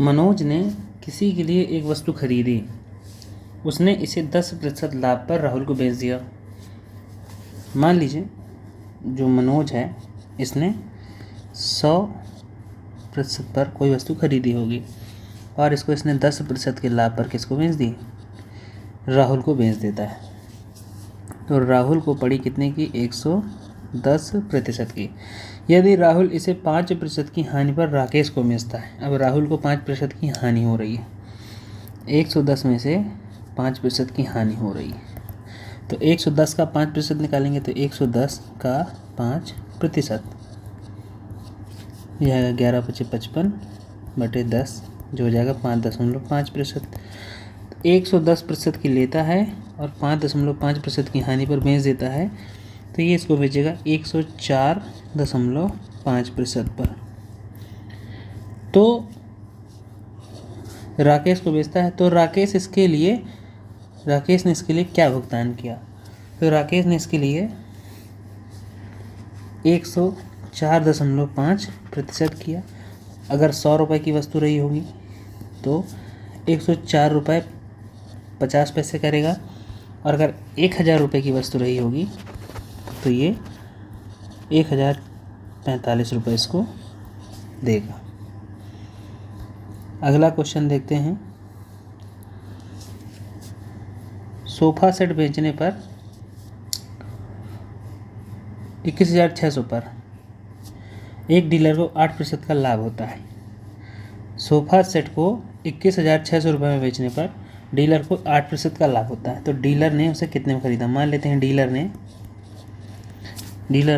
मनोज ने किसी के लिए एक वस्तु खरीदी। उसने इसे 10% लाभ पर राहुल को बेच दिया। मान लीजिए जो मनोज है इसने 100% पर कोई वस्तु खरीदी होगी और इसको इसने 10% के लाभ पर किसको बेच दी? राहुल को बेच देता है। तो राहुल को पड़ी कितने की? 110% की। यदि राहुल इसे 5% की हानि पर राकेश को बेचता है। अब राहुल को 5% की हानि हो रही है, 110 में से 5% की हानि हो रही है। तो 110 का 5% निकालेंगे तो 110 का 5%, यह आएगा 11×5=55 बटे 10, जो हो जाएगा 5.5%। 110% की लेता है और 5.5% की हानि पर बेच देता है, तो ये इसको बेचेगा 104.5% पर। तो राकेश को बेचता है। तो राकेश ने इसके लिए क्या भुगतान किया? तो राकेश ने इसके लिए 104.5% किया। अगर 100 रुपये की वस्तु रही होगी तो 104 रुपये 50 पैसे करेगा, और अगर 1000 रुपये की वस्तु रही होगी तो ये 1045 रुपये इसको देगा। अगला क्वेश्चन देखते हैं। सोफा सेट बेचने पर 21,600 पर एक डीलर को 8% का लाभ होता है। सोफा सेट को 21,600 रुपये में बेचने पर डीलर को 8% का लाभ होता है। तो डीलर ने उसे कितने में खरीदा? मान लेते हैं डीलर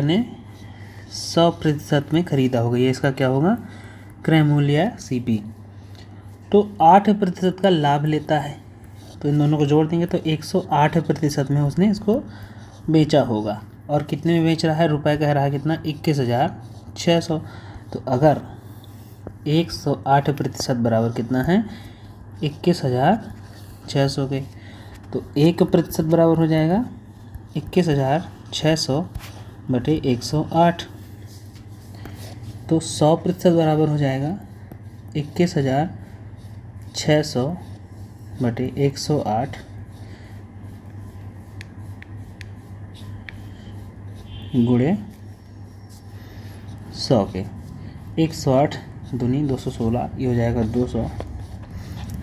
ने 100% में खरीदा होगा। ये इसका क्या होगा? क्रय मूल्य या CP। तो 8% का लाभ लेता है, तो इन दोनों को जोड़ देंगे तो 108% में उसने इसको बेचा होगा। और कितने में बेच रहा है? रुपए कह रहा है कितना? 21,600। तो अगर 108% बराबर कितना है? 21,600 के। तो 1% बराबर हो जाएगा 21,600 बटे 108। तो 100% बराबर हो जाएगा 21,600 बटे 108 गुणे 100 के। 108 दूनी 216, ये हो जाएगा 200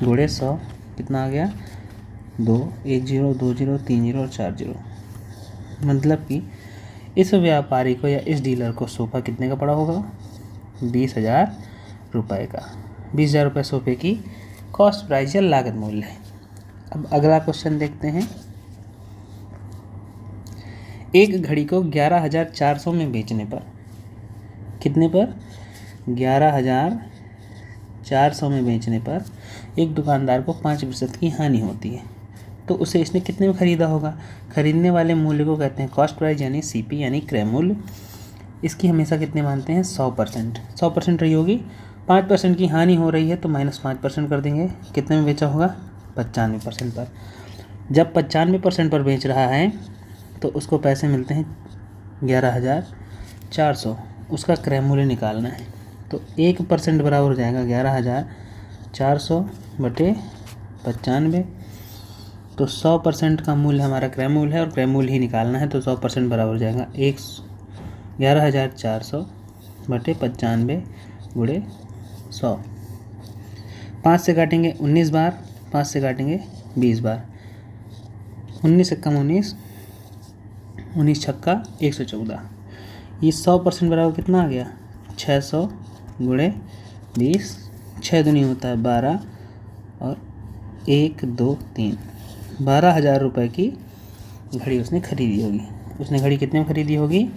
गुणे 100, कितना आ गया? 2 1 0 2 0 3 0 और 4 0। मतलब कि इस व्यापारी को या इस डीलर को सोफा कितने का पड़ा होगा? 20,000 रुपये का। 20,000 रुपये सोफे की कॉस्ट प्राइस या लागत मूल्य है। अब अगला क्वेश्चन देखते हैं। एक घड़ी को 11,400 में बेचने पर, कितने पर? 11,400 में बेचने पर एक दुकानदार को 5% की हानि होती है। तो उसे इसने कितने में खरीदा होगा? खरीदने वाले मूल्य को कहते हैं कॉस्ट प्राइस यानी CP यानी क्रय मूल्य। इसकी हमेशा कितने मानते हैं? 100%। 100% रही होगी, 5% की हानि हो रही है तो -5% कर देंगे। कितने में बेचा होगा? 95% पर। जब 95% पर बेच रहा है तो उसको पैसे मिलते हैं 11,400। उसका क्रय मूल्य निकालना है, तो 1% बराबर हो जाएगा 11,400 बटे 95। तो 100% का मूल्य हमारा क्रय मूल्य है और क्रय मूल्य ही निकालना है, तो 100% बराबर हो जाएगा 11,400 बटे 95 गुणे 100। 5 से काटेंगे 19 बार, 5 से काटेंगे 20 बार। 19 × 19, 19 छक्का 114। ये 100% बराबर कितना आ गया? 600 गुणे 20। 6 दूनी होता है 12 और 1 2 3। 12,000 रुपये की घड़ी उसने खरीदी होगी। उसने घड़ी कितने में खरीदी होगी?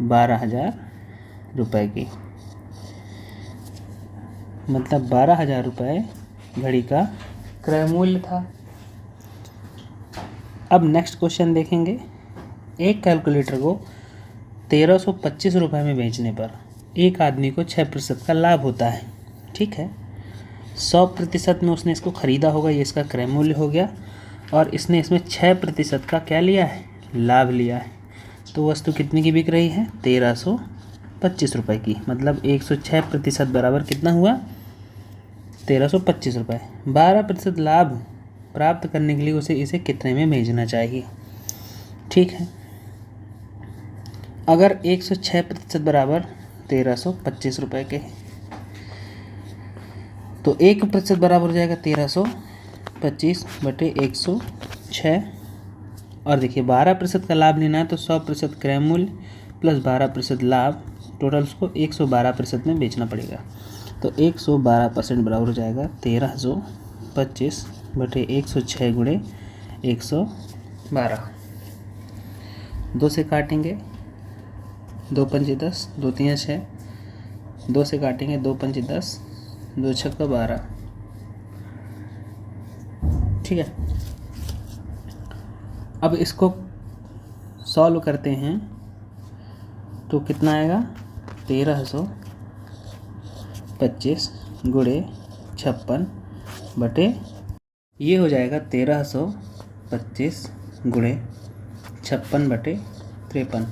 12,000 रुपये की। मतलब 12,000 रुपये घड़ी का क्रय मूल्य था। अब नेक्स्ट क्वेश्चन देखेंगे। एक कैलकुलेटर को 1,325 रुपये में बेचने पर एक आदमी को 6% का लाभ होता है। ठीक है, 100% में उसने इसको ख़रीदा होगा, ये इसका क्रय मूल्य हो गया, और इसने इसमें 6% का क्या लिया है? लाभ लिया है। तो वस्तु कितने की बिक रही है? 1,325 रुपये की। मतलब 106% बराबर कितना हुआ? 1325 रुपये। 12% लाभ प्राप्त करने के लिए उसे इसे कितने में बेचना चाहिए? ठीक है, अगर 106% बराबर 1325 रुपये के, तो 1% बराबर हो जाएगा 1325 बटे 106। और देखिए 12% का लाभ लेना है तो 100% क्रय मूल्य प्लस 12% लाभ, टोटल उसको 112% में बेचना पड़ेगा। तो 112% बराबर हो जाएगा 1325 बटे 106 गुणे 112। 2 से काटेंगे, 2 पंचे 10, 2 3 6, 2 से काटेंगे, 2 पंचे 10, 2 छक्का 12। ठीक है, अब इसको सॉल्व करते हैं तो कितना आएगा? 1325 गुणे 56 बटे, ये हो जाएगा 1325 गुणे 56 बटे 53।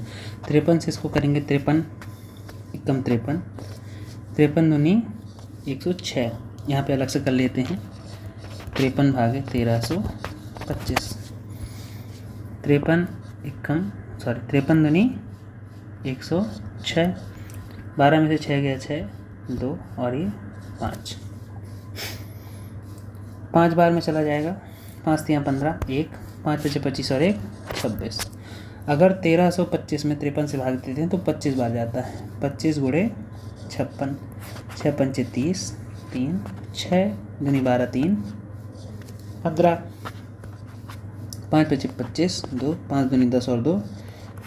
53 से इसको करेंगे 53 एकम 53, 53 दूनी 106, यहाँ पे अलग से कर लेते हैं। 53 भागे 1325, 53 दूनी 106, 12 में से 6 गया 6, 2 और ये 5, 5 बार में चला जाएगा, 5 3 15, 1, 5 5 25 और 1 26। अगर 1325 में 53 से भाग देते हैं तो 25 बार जाता है। 25 गुणे 56, 6 पंचे 30, 3 6 दूनी 12, 3 15, 5 पचे 25, 2 5 दूनी 10 और 2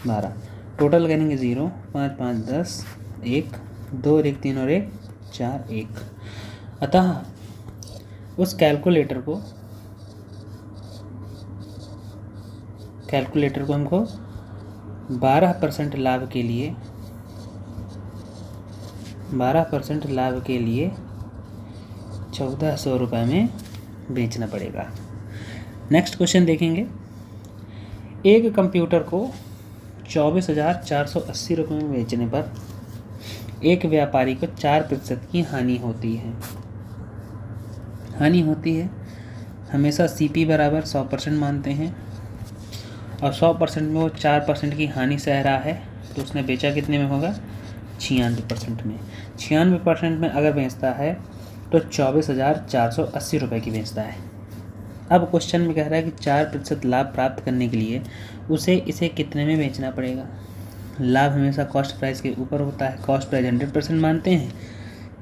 12। टोटल करेंगे 0, 5 5 10, 1 2 1 3 और 1 4 1। अतः उस कैलकुलेटर को हमको 12% लाभ के लिए 1400 रुपये में बेचना पड़ेगा। नेक्स्ट क्वेश्चन देखेंगे। एक कंप्यूटर को 24,480 रुपये में बेचने पर एक व्यापारी को 4% की हानि होती है। हमेशा CP बराबर 100% मानते हैं और 100% में वो 4% की हानि सह रहा है, तो उसने बेचा कितने में होगा? 96% में। 96% में अगर बेचता है तो 24,480 रुपये की बेचता है। अब क्वेश्चन में कह रहा है कि 4% लाभ प्राप्त करने के लिए उसे इसे कितने में बेचना पड़ेगा? लाभ हमेशा कॉस्ट प्राइस के ऊपर होता है। कॉस्ट प्राइस 100% मानते हैं,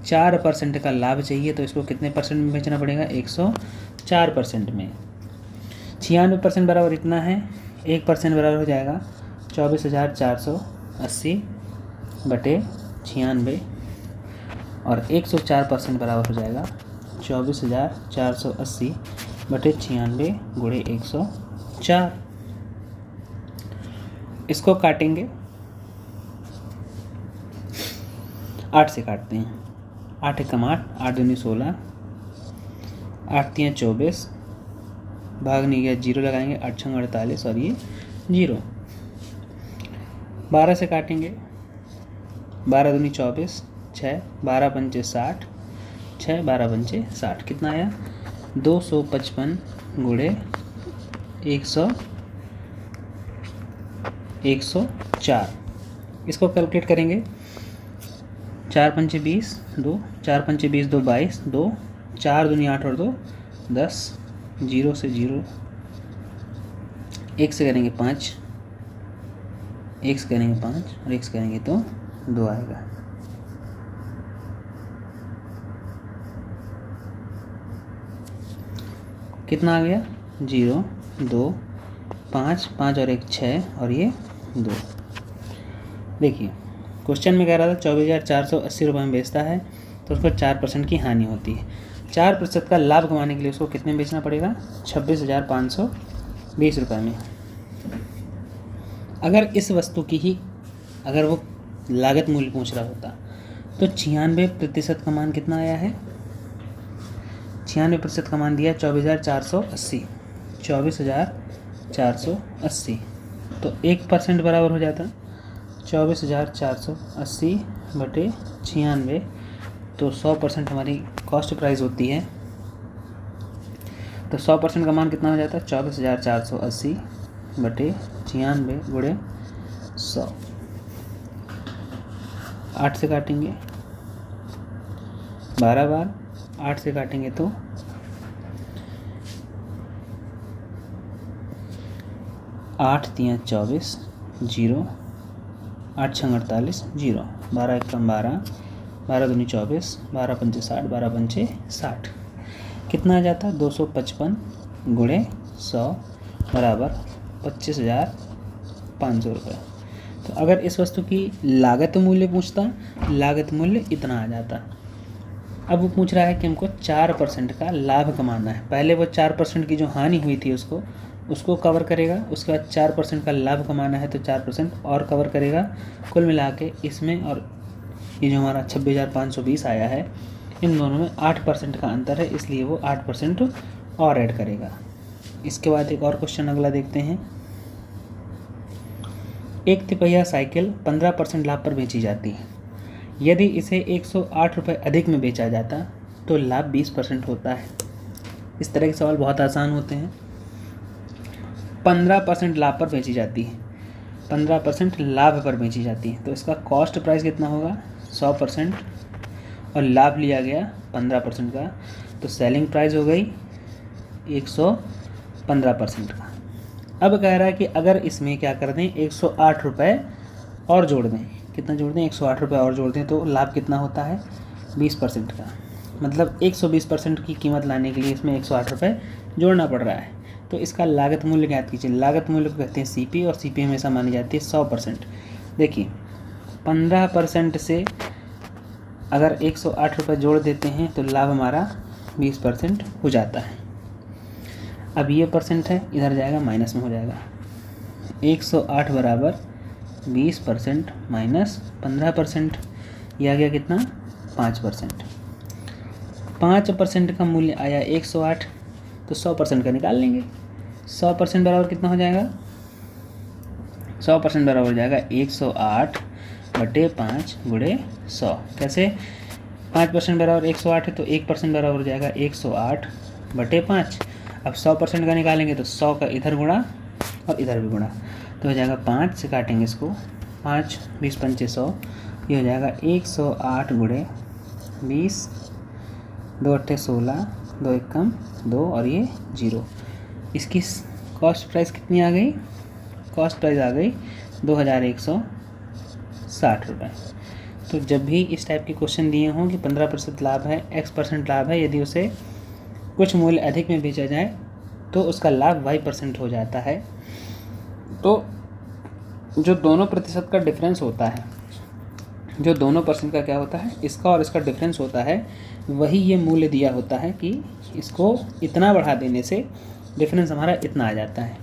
4% का लाभ चाहिए तो इसको कितने परसेंट में बेचना पड़ेगा? 104% में। 96% बराबर इतना है, 1% बराबर हो जाएगा 24,480 बटे 96 और 104% बराबर हो जाएगा 24,480 बटे 96 गुणे 104। इसको काटेंगे, 8 से काटते हैं। 8 एकम 8, 8 दूनी 16, 8 3 24, भाग नहीं गया, 0 लगाएंगे, 8 6 48 और ये 0। 12 से काटेंगे, 12 दूनी 24, 6 12 पंचे 60, 6 12 पंचे 60, कितना आया? 255 गुणे 104। इसको कैलकुलेट करेंगे, 4 पंचे 20, 2 4 पंचे 20, 2 22, 2 4 दूनी 8 और 2 10, 0 से 0, 1 से करेंगे 5, 1 से करेंगे 5 और 1 से करेंगे तो 2 आएगा। कितना आ गया? 0 2 5 5 और 1 6 और ये 2। देखिए क्वेश्चन में कह रहा था 24,480 रुपये में बेचता है तो उसको 4% की हानि होती है। 4% का लाभ कमाने के लिए उसको कितने में बेचना पड़ेगा? 26,520 रुपये में। अगर इस वस्तु की ही अगर वो लागत मूल्य पूछ रहा होता तो 96% का मान कितना आया है? 96% का मान दिया 24,480, 24,480 तो 1% बराबर हो जाता 24,480 बटे 96 तो 100% हमारी कॉस्ट प्राइस होती है। तो 100% का मान कितना हो जाता है 24,480 बटे 96 गुणे 100। 8 से काटेंगे 12 बार, 8 से काटेंगे तो 8 तियाँ 24 जीरो, 8 छंग 48 जीरो, 12 एकम 12, 12 दूनी 24, 12 पंचे 60, 12 पंचे 60। कितना आ जाता है 255 गुणे 100 बराबर 25,500 रुपये। तो अगर इस वस्तु की लागत मूल्य पूछता, लागत मूल्य इतना आ जाता। अब वो पूछ रहा है कि हमको 4% का लाभ कमाना है। पहले वो 4% की जो हानि हुई थी उसको कवर करेगा, उसके बाद 4% का लाभ कमाना है तो 4% और कवर करेगा। कुल मिला के इसमें और ये जो हमारा 26,520 आया है, इन दोनों में 8% का अंतर है, इसलिए वो 8% और ऐड करेगा। इसके बाद एक और क्वेश्चन अगला देखते हैं। एक तिपहिया साइकिल 15% लाभ पर बेची जाती है। यदि इसे 108 रुपये अधिक में बेचा जाता तो लाभ 20% होता है। इस तरह के सवाल बहुत आसान होते हैं। 15% लाभ पर बेची जाती है, 15% लाभ पर बेची जाती है, तो इसका कॉस्ट प्राइस कितना होगा 100% और लाभ लिया गया 15% का, तो सेलिंग प्राइस हो गई 115% का। अब कह रहा है कि अगर इसमें क्या कर दें 108 रुपये और जोड़ दें, कितना जोड़ दें 108 रुपये और जोड़ दें, तो लाभ कितना होता है 20% का। मतलब 120% की कीमत लाने के लिए इसमें 108 रुपये जोड़ना पड़ रहा है। तो इसका लागत मूल्य ज्ञात कीजिए। लागत मूल्य को कहते हैं सीपी और सीपी हमेशा मानी जाती है 100%। देखिए 15% से अगर 108 रुपये जोड़ देते हैं तो लाभ हमारा 20% हो जाता है। अब ये परसेंट है, इधर जाएगा माइनस में हो जाएगा। 108 बराबर 20% माइनस 15%, यह आ गया कितना 5%। 5% का मूल्य आया 108, तो 100% का निकाल लेंगे। 100% बराबर कितना हो जाएगा 100% बराबर हो जाएगा 108 बटे 5 गुणे 100। कैसे 5% बराबर 108 है तो 1% बराबर हो जाएगा 108 बटे 5। अब 100% का निकालेंगे तो 100 का इधर गुणा और इधर भी गुणा, तो हो जाएगा 5 से काटेंगे इसको, 5 20 पंचे 100, ये हो जाएगा 108 गुणे 20, 2 अट्ठे 16, 2 एकम 2 और ये 0। इसकी कॉस्ट प्राइस कितनी आ गई, कॉस्ट प्राइस आ गई 2,160 रुपये। तो जब भी इस टाइप के क्वेश्चन दिए हों कि 15% लाभ है, x% लाभ है, यदि उसे कुछ मूल्य अधिक में बेचा जाए तो उसका लाभ y% हो जाता है। तो जो दोनों प्रतिशत का डिफरेंस होता है, जो दोनों परसेंट का क्या होता है, इसका और इसका डिफरेंस होता है, वही ये मूल्य दिया होता है कि इसको इतना बढ़ा देने से डिफरेंस हमारा इतना आ जाता है।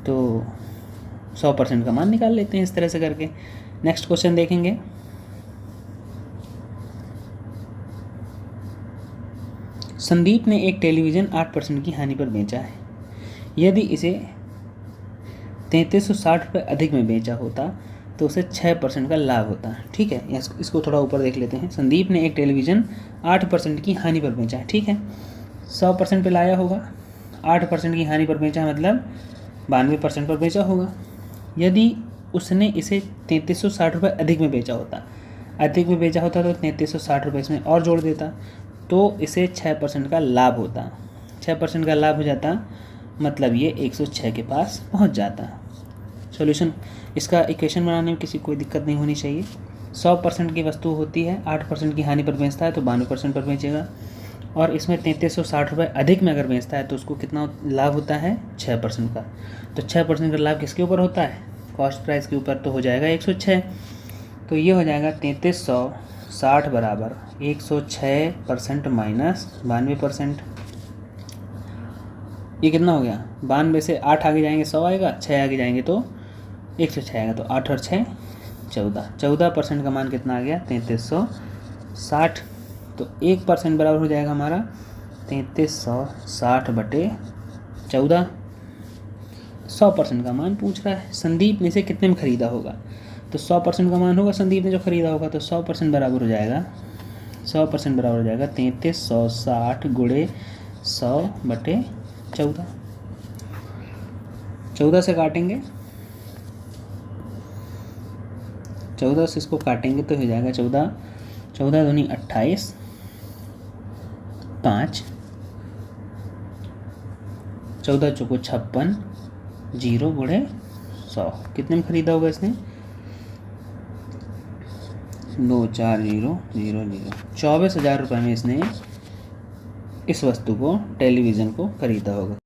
तो 100% का मान निकाल लेते हैं इस तरह से करके। नेक्स्ट क्वेश्चन देखेंगे। संदीप ने एक टेलीविज़न 8% की हानि पर बेचा है। यदि इसे 3360 रुपये अधिक में बेचा होता तो उसे 6% का लाभ होता। ठीक है, इसको थोड़ा ऊपर देख लेते हैं। संदीप ने एक टेलीविज़न 8% की हानि पर बेचा है। ठीक है, 100% पे लाया होगा, 8% की हानि पर बेचा मतलब 92% पर बेचा होगा। यदि उसने इसे 3360 रुपये अधिक में बेचा होता तो 3360 रुपये इसमें और जोड़ देता तो इसे 6% का लाभ होता। 6% का लाभ हो जाता मतलब ये 106 के पास पहुंच जाता। सॉल्यूशन, इसका इक्वेशन बनाने में किसी कोई दिक्कत नहीं होनी चाहिए। 100% की वस्तु होती है, 8% की हानि पर बेचता है तो 92% पर बेचेगा, और इसमें 3360 रुपये अधिक में अगर बेचता है तो उसको कितना लाभ होता है 6% का। तो 6% का लाभ किसके ऊपर होता है, कॉस्ट प्राइस के ऊपर, तो हो जाएगा 106। तो ये हो जाएगा 3360 बराबर 106% माइनस 92%। ये कितना हो गया, 92 से 8 आगे जाएंगे 100 आएगा, 6 आगे जाएंगे तो 106 आएगा, तो 8 और 6 14% का मान कितना आ गया 3360। तो 1% बराबर हो जाएगा हमारा 3360 बटे 14। 100% का मान पूछ रहा है। संदीप ने इसे कितने में ख़रीदा होगा, तो 100% का मान होगा संदीप ने जो ख़रीदा होगा, तो 100% बराबर हो जाएगा 100% बराबर हो जाएगा 3360 गुणे 100/14। 14 से काटेंगे, 14 से इसको काटेंगे तो हो जाएगा 14, 14 दूनी 28, 5, 14 चौको 56, 0 गुणे 100 कितने में ख़रीदा होगा इसने? 24000। 24,000 रुपये में इसने इस वस्तु को, टेलीविज़न को ख़रीदा होगा।